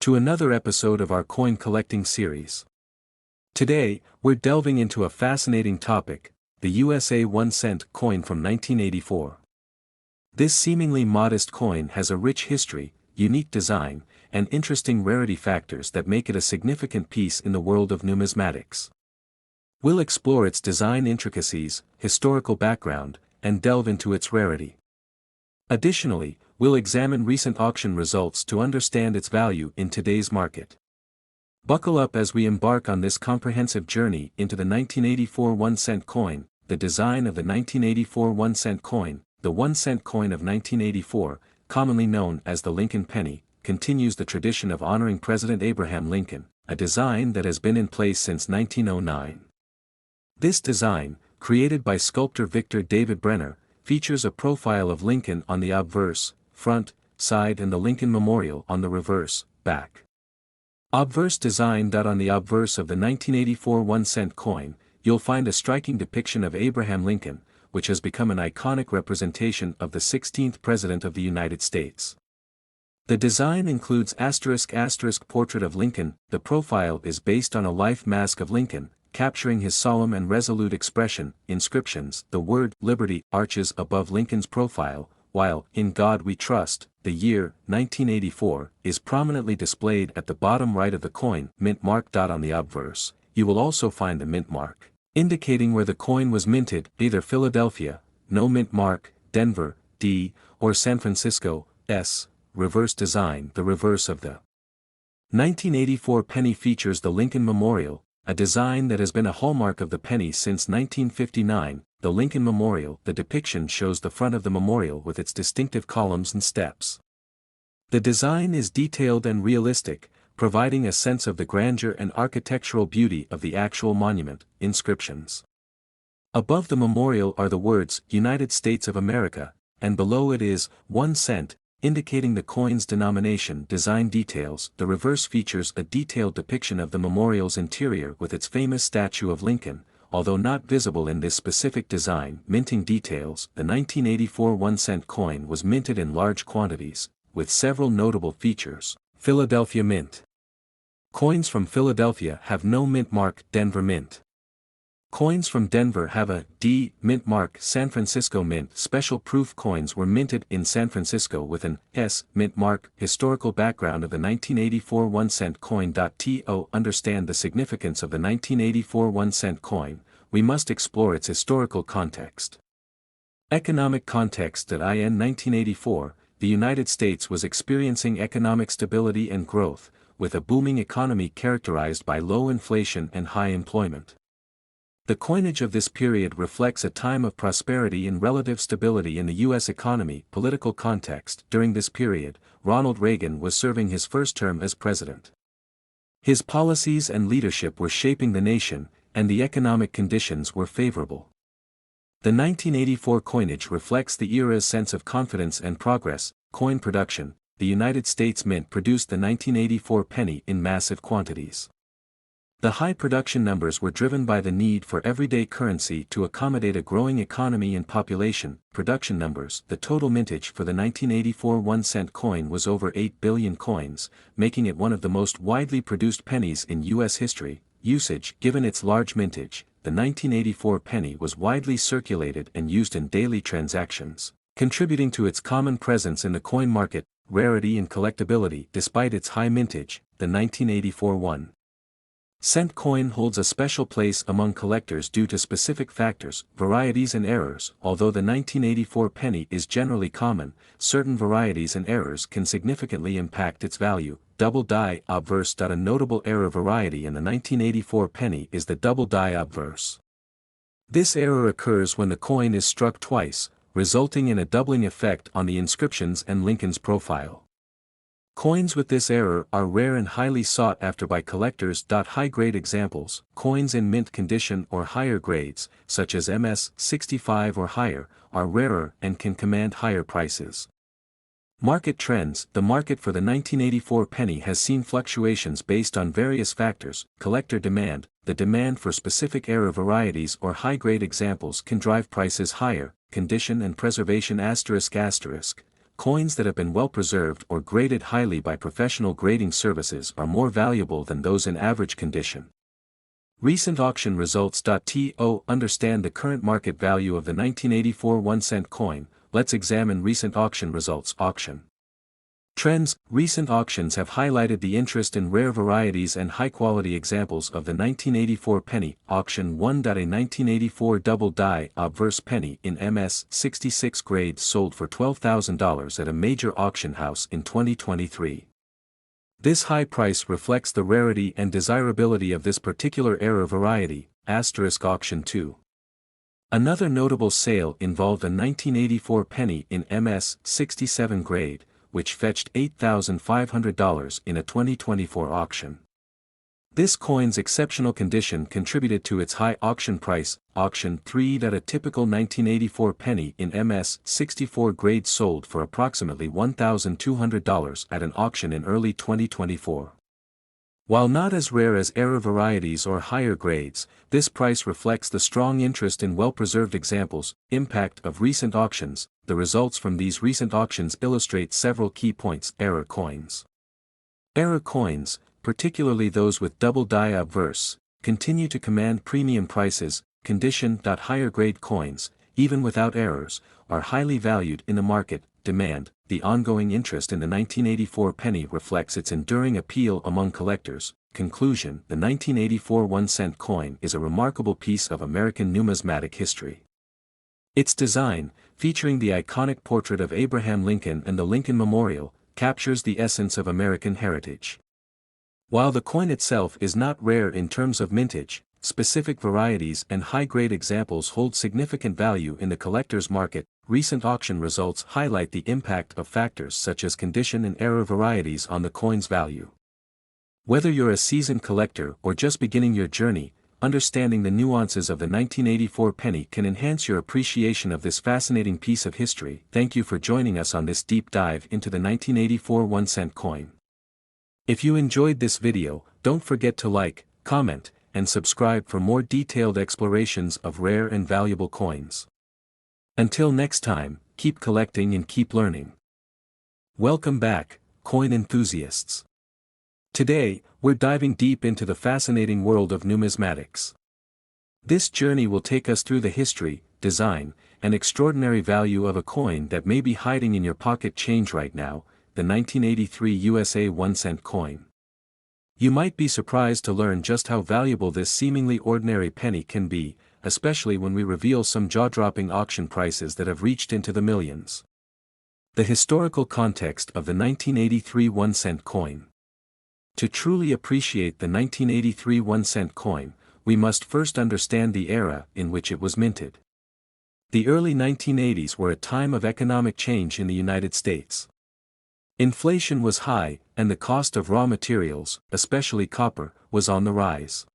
to another episode of our coin collecting series. Today, we're delving into a fascinating topic, the USA 1-cent coin from 1984. This seemingly modest coin has a rich history, unique design, and interesting rarity factors that make it a significant piece in the world of numismatics. We'll explore its design intricacies, historical background, and delve into its rarity. Additionally, we'll examine recent auction results to understand its value in today's market. Buckle up as we embark on this comprehensive journey into the 1984 1-cent coin, the design of the 1984 1-cent coin. The 1-cent coin of 1984, commonly known as the Lincoln penny, continues the tradition of honoring President Abraham Lincoln, a design that has been in place since 1909. This design, created by sculptor Victor David Brenner, features a profile of Lincoln on the obverse, front, side and the Lincoln Memorial on the reverse, back. Obverse design. On the obverse of the 1984 1-cent coin, you'll find a striking depiction of Abraham Lincoln, which has become an iconic representation of the 16th President of the United States. The design includes *** portrait of Lincoln. The profile is based on a life mask of Lincoln, capturing his solemn and resolute expression. Inscriptions. The word Liberty arches above Lincoln's profile, while In God We Trust, the year 1984 is prominently displayed at the bottom right of the coin. Mint mark. On the obverse, you will also find the mint mark, indicating where the coin was minted, either Philadelphia, no mint mark, Denver, D, or San Francisco, S. Reverse design. The reverse of the 1984 penny features the Lincoln Memorial, a design that has been a hallmark of the penny since 1959. The Lincoln Memorial. The depiction shows the front of the memorial with its distinctive columns and steps. The design is detailed and realistic, providing a sense of the grandeur and architectural beauty of the actual monument. Inscriptions. Above the memorial are the words United States of America, and below it is 1 cent, indicating the coin's denomination. Design details. The reverse features a detailed depiction of the memorial's interior with its famous statue of Lincoln, although not visible in this specific design. Minting details. The 1984 1-cent coin was minted in large quantities, with several notable features. Philadelphia Mint. Coins from Philadelphia have no mint mark. Denver Mint. Coins from Denver have a D mint mark. San Francisco Mint. Special proof coins were minted in San Francisco with an S mint mark. Historical background of the 1984 1-cent coin. To understand the significance of the 1984 1-cent coin, we must explore its historical context. Economic context. In 1984, the United States was experiencing economic stability and growth, with a booming economy characterized by low inflation and high employment. The coinage of this period reflects a time of prosperity and relative stability in the U.S. economy. Political context. During this period, Ronald Reagan was serving his first term as president. His policies and leadership were shaping the nation, and the economic conditions were favorable. The 1984 coinage reflects the era's sense of confidence and progress. Coin production. The United States Mint produced the 1984 penny in massive quantities. The high production numbers were driven by the need for everyday currency to accommodate a growing economy and population. Production numbers. The total mintage for the 1984 1-cent coin was over 8 billion coins, making it one of the most widely produced pennies in U.S. history. Usage. Given its large mintage, the 1984 penny was widely circulated and used in daily transactions, contributing to its common presence in the coin market. Rarity and collectability. Despite its high mintage, the 1984 1-cent coin holds a special place among collectors due to specific factors, varieties and errors. Although the 1984 penny is generally common, certain varieties and errors can significantly impact its value. Double die obverse. A notable error variety in the 1984 penny is the double die obverse. This error occurs when the coin is struck twice, resulting in a doubling effect on the inscriptions and Lincoln's profile. Coins with this error are rare and highly sought after by collectors. High-grade examples. Coins in mint condition or higher grades, such as MS 65 or higher, are rarer and can command higher prices. Market trends. The market for the 1984 penny has seen fluctuations based on various factors. Collector demand. The demand for specific error varieties or high-grade examples can drive prices higher. Condition and preservation ***. coins that have been well preserved or graded highly by professional grading services are more valuable than those in average condition. Recent auction results. To understand the current market value of the 1984 1-cent coin, let's examine recent auction results. Auction trends. Recent auctions have highlighted the interest in rare varieties and high-quality examples of the 1984 penny. Auction 1. A 1984 double-die obverse penny in MS 66 grade sold for $12,000 at a major auction house in 2023. This high price reflects the rarity and desirability of this particular era variety. Auction 2. Another notable sale involved a 1984 penny in MS 67 grade, which fetched $8,500 in a 2024 auction. This coin's exceptional condition contributed to its high auction price. Auction 3. A typical 1984 penny in MS 64 grade sold for approximately $1,200 at an auction in early 2024. While not as rare as era varieties or higher grades, this price reflects the strong interest in well-preserved examples. Impact of recent auctions. The results from these recent auctions illustrate several key points. Era coins. Era coins, particularly those with double die obverse, continue to command premium prices. Condition. Higher grade coins, even without errors, are highly valued in the market. Demand. The ongoing interest in the 1984 penny reflects its enduring appeal among collectors. Conclusion. The 1984 1-cent coin is a remarkable piece of American numismatic history. Its design, featuring the iconic portrait of Abraham Lincoln and the Lincoln Memorial, captures the essence of American heritage. While the coin itself is not rare in terms of mintage, specific varieties and high-grade examples hold significant value in the collector's market. Recent auction results highlight the impact of factors such as condition and era varieties on the coin's value. Whether you're a seasoned collector or just beginning your journey, understanding the nuances of the 1984 penny can enhance your appreciation of this fascinating piece of history. Thank you for joining us on this deep dive into the 1984 1-cent coin. If you enjoyed this video, don't forget to like, comment, and subscribe for more detailed explorations of rare and valuable coins. Until next time, keep collecting and keep learning. Welcome back, coin enthusiasts. Today, we're diving deep into the fascinating world of numismatics. This journey will take us through the history, design, and extraordinary value of a coin that may be hiding in your pocket change right now, the 1983 USA 1-cent coin. You might be surprised to learn just how valuable this seemingly ordinary penny can be, especially when we reveal some jaw-dropping auction prices that have reached into the millions. The historical context of the 1983 1-cent coin. To truly appreciate the 1983 1-cent coin, we must first understand the era in which it was minted. The early 1980s were a time of economic change in the United States. Inflation was high, and the cost of raw materials, especially copper, was on the rise.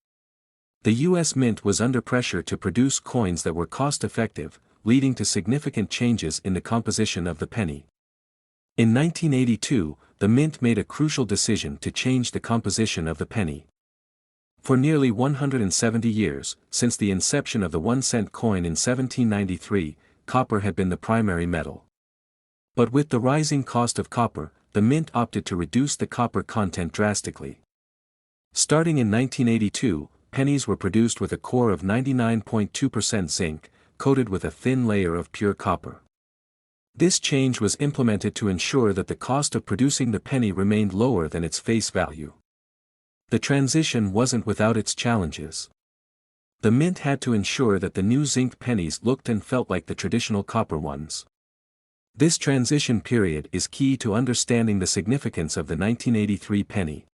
The U.S. Mint was under pressure to produce coins that were cost-effective, leading to significant changes in the composition of the penny. In 1982, the Mint made a crucial decision to change the composition of the penny. For nearly 170 years, since the inception of the 1-cent coin in 1793, copper had been the primary metal. But with the rising cost of copper, the Mint opted to reduce the copper content drastically. Starting in 1982, pennies were produced with a core of 99.2% zinc, coated with a thin layer of pure copper. This change was implemented to ensure that the cost of producing the penny remained lower than its face value. The transition wasn't without its challenges. The Mint had to ensure that the new zinc pennies looked and felt like the traditional copper ones. This transition period is key to understanding the significance of the 1983 penny.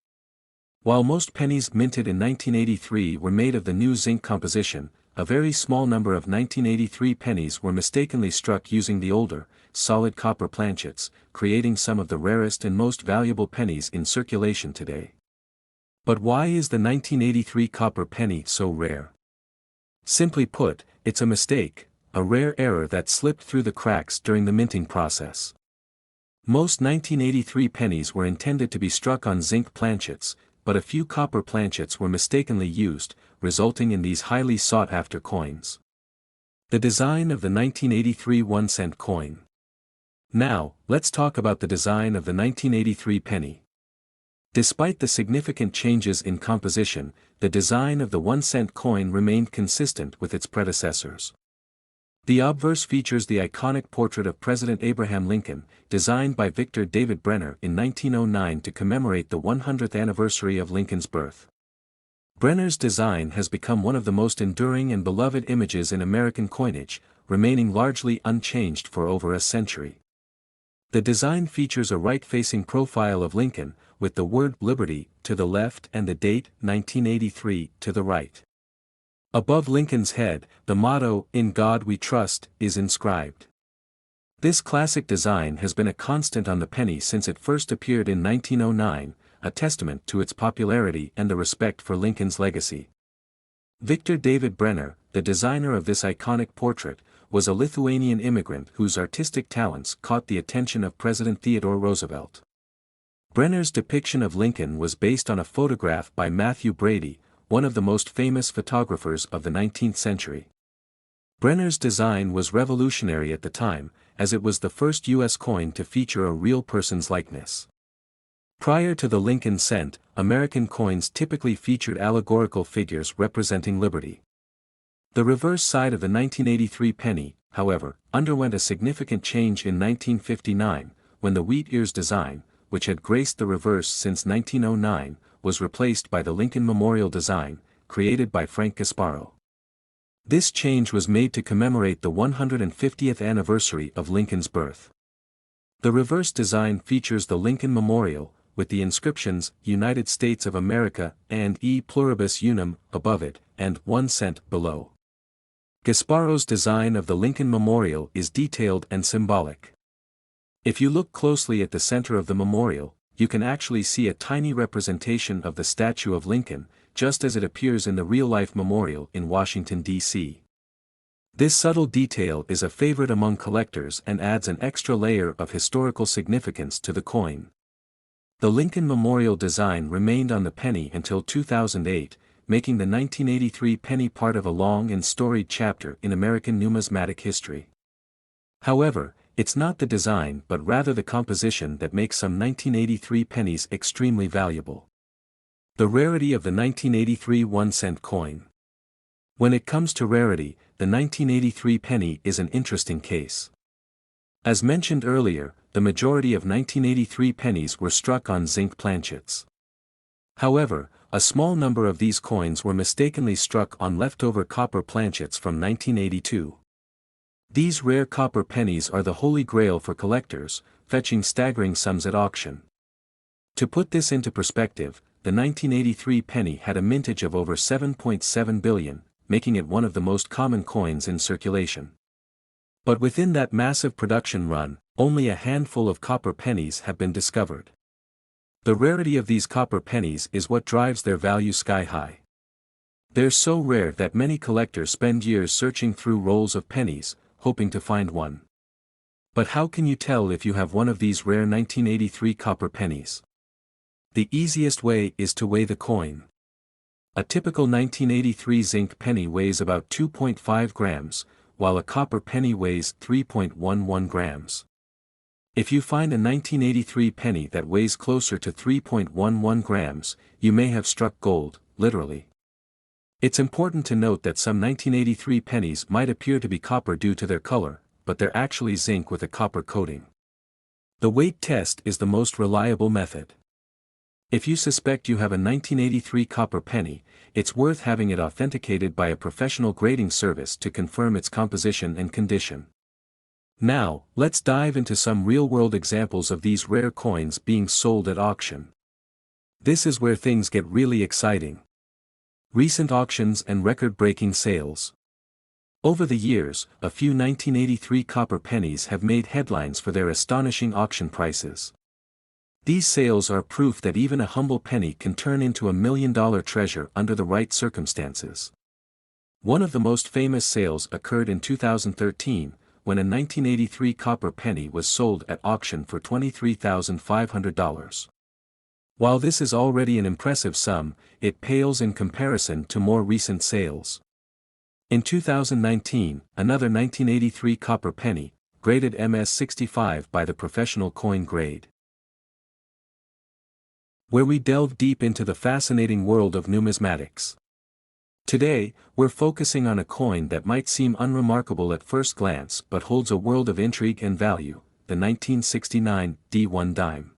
While most pennies minted in 1983 were made of the new zinc composition, a very small number of 1983 pennies were mistakenly struck using the older, solid copper planchets, creating some of the rarest and most valuable pennies in circulation today. But why is the 1983 copper penny so rare? Simply put, it's a mistake, a rare error that slipped through the cracks during the minting process. Most 1983 pennies were intended to be struck on zinc planchets, but a few copper planchets were mistakenly used, resulting in these highly sought-after coins. The design of the 1983 1-cent coin. Now, let's talk about the design of the 1983 penny. Despite the significant changes in composition, the design of the 1-cent coin remained consistent with its predecessors. The obverse features the iconic portrait of President Abraham Lincoln, designed by Victor David Brenner in 1909 to commemorate the 100th anniversary of Lincoln's birth. Brenner's design has become one of the most enduring and beloved images in American coinage, remaining largely unchanged for over a century. The design features a right-facing profile of Lincoln, with the word Liberty to the left and the date 1983 to the right. Above Lincoln's head, the motto, "In God We Trust," is inscribed. This classic design has been a constant on the penny since it first appeared in 1909, a testament to its popularity and the respect for Lincoln's legacy. Victor David Brenner, the designer of this iconic portrait, was a Lithuanian immigrant whose artistic talents caught the attention of President Theodore Roosevelt. Brenner's depiction of Lincoln was based on a photograph by Matthew Brady, one of the most famous photographers of the 19th century. Brenner's design was revolutionary at the time, as it was the first U.S. coin to feature a real person's likeness. Prior to the Lincoln cent, American coins typically featured allegorical figures representing liberty. The reverse side of the 1983 penny, however, underwent a significant change in 1959, when the wheat ears design, which had graced the reverse since 1909, was replaced by the Lincoln Memorial design, created by Frank Gasparo. This change was made to commemorate the 150th anniversary of Lincoln's birth. The reverse design features the Lincoln Memorial, with the inscriptions, United States of America, and E Pluribus Unum, above it, and 1 cent below. Gasparo's design of the Lincoln Memorial is detailed and symbolic. If you look closely at the center of the memorial, you can actually see a tiny representation of the statue of Lincoln, just as it appears in the real-life memorial in Washington, D.C. This subtle detail is a favorite among collectors and adds an extra layer of historical significance to the coin. The Lincoln Memorial design remained on the penny until 2008, making the 1983 penny part of a long and storied chapter in American numismatic history. However, it's not the design but rather the composition that makes some 1983 pennies extremely valuable. The rarity of the 1983 1-cent coin. When it comes to rarity, the 1983 penny is an interesting case. As mentioned earlier, the majority of 1983 pennies were struck on zinc planchets. However, a small number of these coins were mistakenly struck on leftover copper planchets from 1982. These rare copper pennies are the holy grail for collectors, fetching staggering sums at auction. To put this into perspective, the 1983 penny had a mintage of over 7.7 billion, making it one of the most common coins in circulation. But within that massive production run, only a handful of copper pennies have been discovered. The rarity of these copper pennies is what drives their value sky high. They're so rare that many collectors spend years searching through rolls of pennies, hoping to find one. But how can you tell if you have one of these rare 1983 copper pennies? The easiest way is to weigh the coin. A typical 1983 zinc penny weighs about 2.5 grams, while a copper penny weighs 3.11 grams. If you find a 1983 penny that weighs closer to 3.11 grams, you may have struck gold, literally. It's important to note that some 1983 pennies might appear to be copper due to their color, but they're actually zinc with a copper coating. The weight test is the most reliable method. If you suspect you have a 1983 copper penny, it's worth having it authenticated by a professional grading service to confirm its composition and condition. Now, let's dive into some real-world examples of these rare coins being sold at auction. This is where things get really exciting. Recent auctions and record-breaking sales. Over the years, a few 1983 copper pennies have made headlines for their astonishing auction prices. These sales are proof that even a humble penny can turn into $1 million treasure under the right circumstances. One of the most famous sales occurred in 2013, when a 1983 copper penny was sold at auction for $23,500. While this is already an impressive sum, it pales in comparison to more recent sales. In 2019, another 1983 copper penny, graded MS-65 by the Professional Coin Grade, where we delve deep into the fascinating world of numismatics. Today, we're focusing on a coin that might seem unremarkable at first glance but holds a world of intrigue and value, the 1969 D1 dime.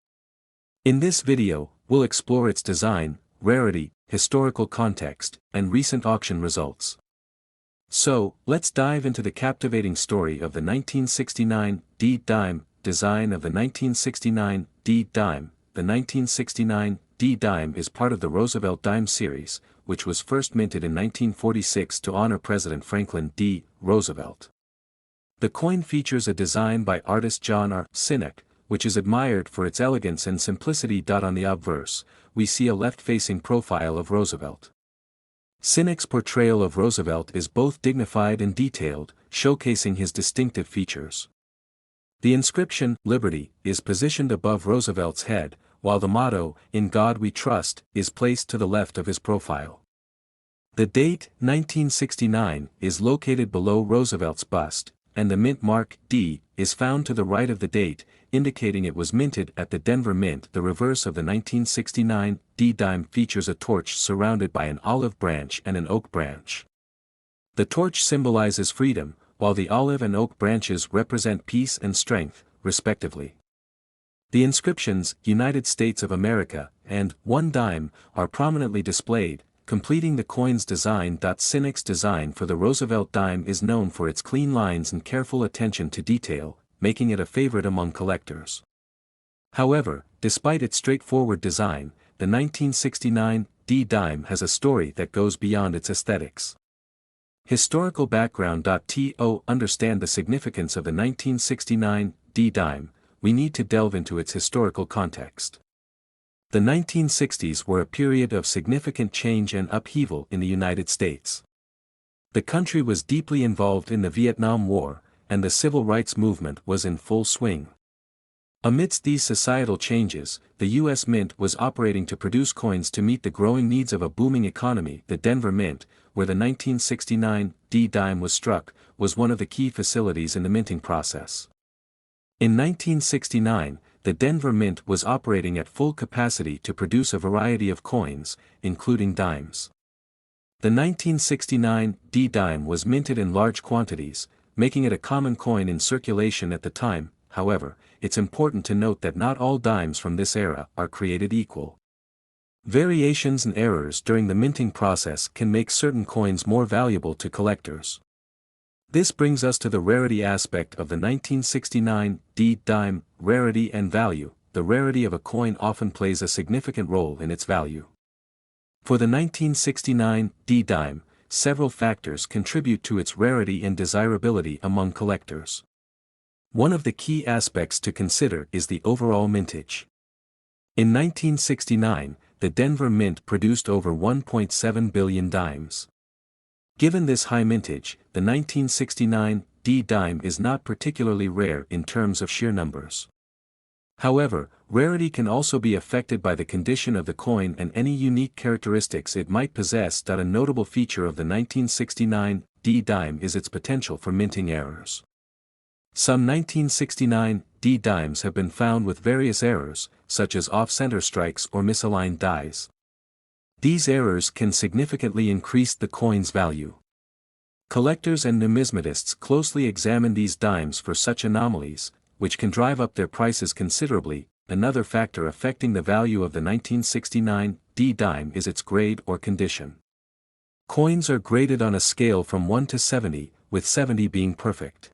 In this video, we'll explore its design, rarity, historical context, and recent auction results. So, let's dive into the captivating story of the 1969 D dime. Design of the 1969 D dime. The 1969 D dime is part of the Roosevelt dime series, which was first minted in 1946 to honor President Franklin D. Roosevelt. The coin features a design by artist John R. Sinek, which is admired for its elegance and simplicity. On the obverse, we see a left-facing profile of Roosevelt. Sinek's portrayal of Roosevelt is both dignified and detailed, showcasing his distinctive features. The inscription, "Liberty," is positioned above Roosevelt's head, while the motto, "In God We Trust," is placed to the left of his profile. The date, 1969, is located below Roosevelt's bust, and the mint mark, D, is found to the right of the date, indicating it was minted at the Denver Mint. The reverse of the 1969 D dime features a torch surrounded by an olive branch and an oak branch. The torch symbolizes freedom, while the olive and oak branches represent peace and strength, respectively. The inscriptions, "United States of America," and "1 dime," are prominently displayed, completing the coin's design. Sinek's design for the Roosevelt dime is known for its clean lines and careful attention to detail, making it a favorite among collectors. However, despite its straightforward design, the 1969 D dime has a story that goes beyond its aesthetics. Historical background. To understand the significance of the 1969 D dime, we need to delve into its historical context. The 1960s were a period of significant change and upheaval in the United States. The country was deeply involved in the Vietnam War, and the civil rights movement was in full swing. Amidst these societal changes, the U.S. Mint was operating to produce coins to meet the growing needs of a booming economy. The Denver Mint, where the 1969 D dime was struck, was one of the key facilities in the minting process. In 1969, the Denver Mint was operating at full capacity to produce a variety of coins, including dimes. The 1969 D dime was minted in large quantities, making it a common coin in circulation at the time. However, it's important to note that not all dimes from this era are created equal. Variations and errors during the minting process can make certain coins more valuable to collectors. This brings us to the rarity aspect of the 1969 D dime. Rarity and value. The rarity of a coin often plays a significant role in its value. For the 1969 D dime, several factors contribute to its rarity and desirability among collectors. One of the key aspects to consider is the overall mintage. In 1969, the Denver Mint produced over 1.7 billion dimes. Given this high mintage, the 1969 D dime is not particularly rare in terms of sheer numbers. However, rarity can also be affected by the condition of the coin and any unique characteristics it might possess. A notable feature of the 1969 D dime is its potential for minting errors. Some 1969 D dimes have been found with various errors, such as off-center strikes or misaligned dies. These errors can significantly increase the coin's value. Collectors and numismatists closely examine these dimes for such anomalies, which can drive up their prices considerably. Another factor affecting the value of the 1969 D dime is its grade or condition. Coins are graded on a scale from 1 to 70, with 70 being perfect.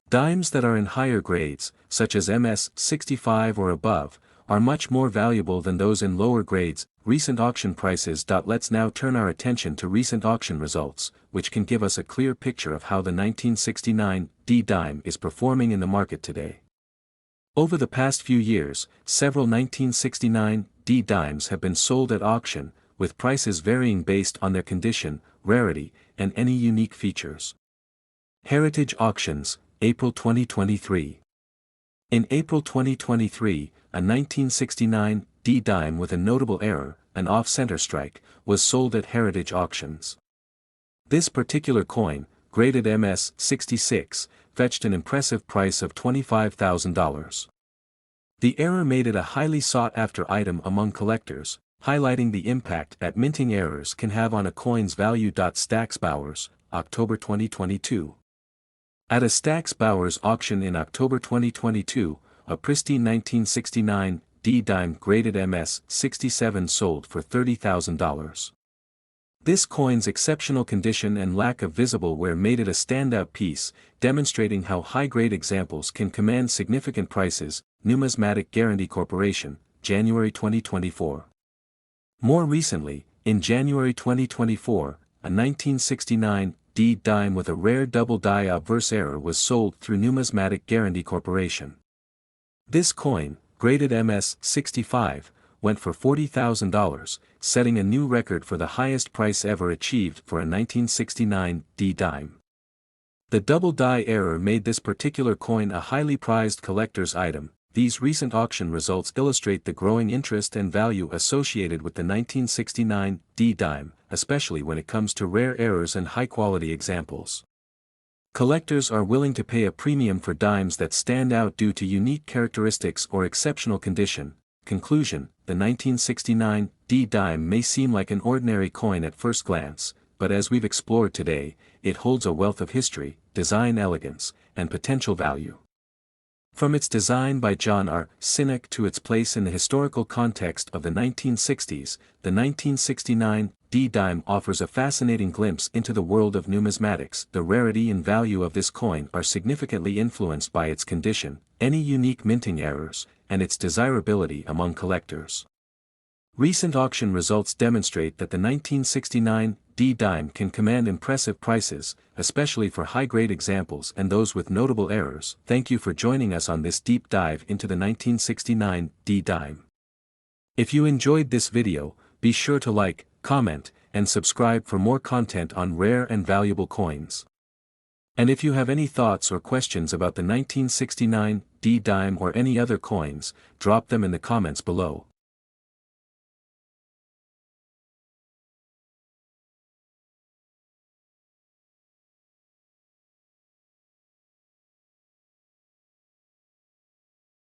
Dimes that are in higher grades, such as MS-65 or above, are much more valuable than those in lower grades. Recent auction prices. Let's now turn our attention to recent auction results, which can give us a clear picture of how the 1969 D dime is performing in the market today. Over the past few years, several 1969 D dimes have been sold at auction, with prices varying based on their condition, rarity, and any unique features. Heritage Auctions, April 2023. In April 2023, a 1969 D dime with a notable error, an off-center strike, was sold at Heritage Auctions. This particular coin, graded MS-66, fetched an impressive price of $25,000. The error made it a highly sought-after item among collectors, highlighting the impact that minting errors can have on a coin's value. Stack's Bowers, October 2022. At a Stack's Bowers auction in October 2022, a pristine 1969 D-dime graded MS-67 sold for $30,000. This coin's exceptional condition and lack of visible wear made it a standout piece, demonstrating how high-grade examples can command significant prices. Numismatic Guarantee Corporation, January 2024. More recently, in January 2024, a 1969 D-dime with a rare double die obverse error was sold through Numismatic Guarantee Corporation. This coin, graded MS-65, went for $40,000, setting a new record for the highest price ever achieved for a 1969 D-dime. The double die error made this particular coin a highly prized collector's item. These recent auction results illustrate the growing interest and value associated with the 1969 D-dime, especially when it comes to rare errors and high-quality examples. Collectors are willing to pay a premium for dimes that stand out due to unique characteristics or exceptional condition. Conclusion: the 1969 D-dime may seem like an ordinary coin at first glance, but as we've explored today, it holds a wealth of history, design elegance, and potential value. From its design by John R. Sinek to its place in the historical context of the 1960s, the 1969 D-dime offers a fascinating glimpse into the world of numismatics. The rarity and value of this coin are significantly influenced by its condition, any unique minting errors, and its desirability among collectors. Recent auction results demonstrate that the 1969 D-dime can command impressive prices, especially for high-grade examples and those with notable errors. Thank you for joining us on this deep dive into the 1969 D-dime. If you enjoyed this video, be sure to like, comment, and subscribe for more content on rare and valuable coins. And if you have any thoughts or questions about the 1969 D-dime or any other coins, drop them in the comments below.